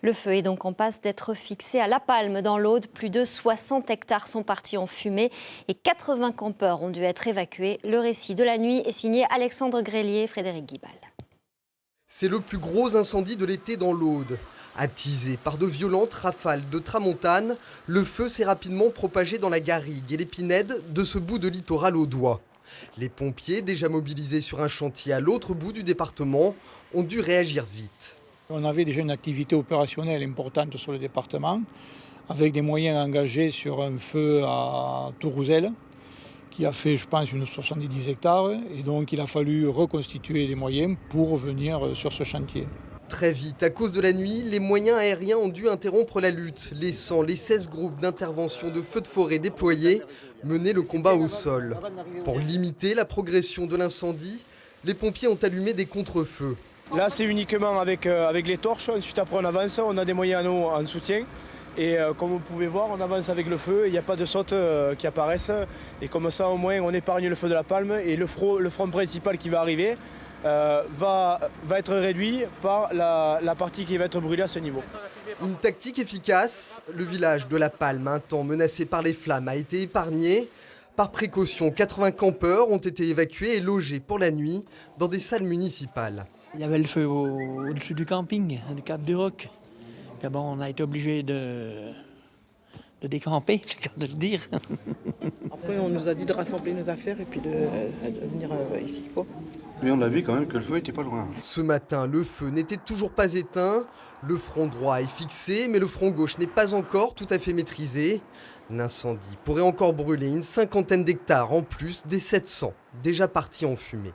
Le feu est donc en passe d'être fixé à La Palme dans l'Aude. Plus de 60 hectares sont partis en fumée et 80 campeurs ont dû être évacués. Le récit de la nuit est signé Alexandre Grélier et Frédéric Guibal. C'est le plus gros incendie de l'été dans l'Aude. Attisé par de violentes rafales de tramontane, le feu s'est rapidement propagé dans la garrigue et l'épinède de ce bout de littoral audois. Les pompiers, déjà mobilisés sur un chantier à l'autre bout du département, ont dû réagir vite. On avait déjà une activité opérationnelle importante sur le département, avec des moyens engagés sur un feu à Tourouzel, qui a fait, je pense, une 70 hectares. Et donc, il a fallu reconstituer des moyens pour venir sur ce chantier. Très vite, à cause de la nuit, les moyens aériens ont dû interrompre la lutte, laissant les 16 groupes d'intervention de feux de forêt déployés mener le combat au sol. Pour limiter la progression de l'incendie, les pompiers ont allumé des contre-feux. Là, c'est uniquement avec les torches. Ensuite, après, on avance, on a des moyens à nous en soutien. Et comme vous pouvez voir, on avance avec le feu, il n'y a pas de sautes qui apparaissent. Et comme ça, au moins, on épargne le feu de la Palme. Et le front principal qui va arriver va être réduit par la partie qui va être brûlée à ce niveau. Une tactique efficace. Le village de La Palme, un temps menacé par les flammes, a été épargné. Par précaution, 80 campeurs ont été évacués et logés pour la nuit dans des salles municipales. Il y avait le feu au-dessus du camping, du Cap du Roc. Bon, on a été obligé de décamper, c'est le cas de le dire. Après, on nous a dit de rassembler nos affaires et puis de venir ici, quoi. Mais on a vu quand même que le feu était pas loin. Ce matin, le feu n'était toujours pas éteint. Le front droit est fixé, mais le front gauche n'est pas encore tout à fait maîtrisé. L'incendie pourrait encore brûler une 50aine d'hectares en plus des 700 déjà partis en fumée.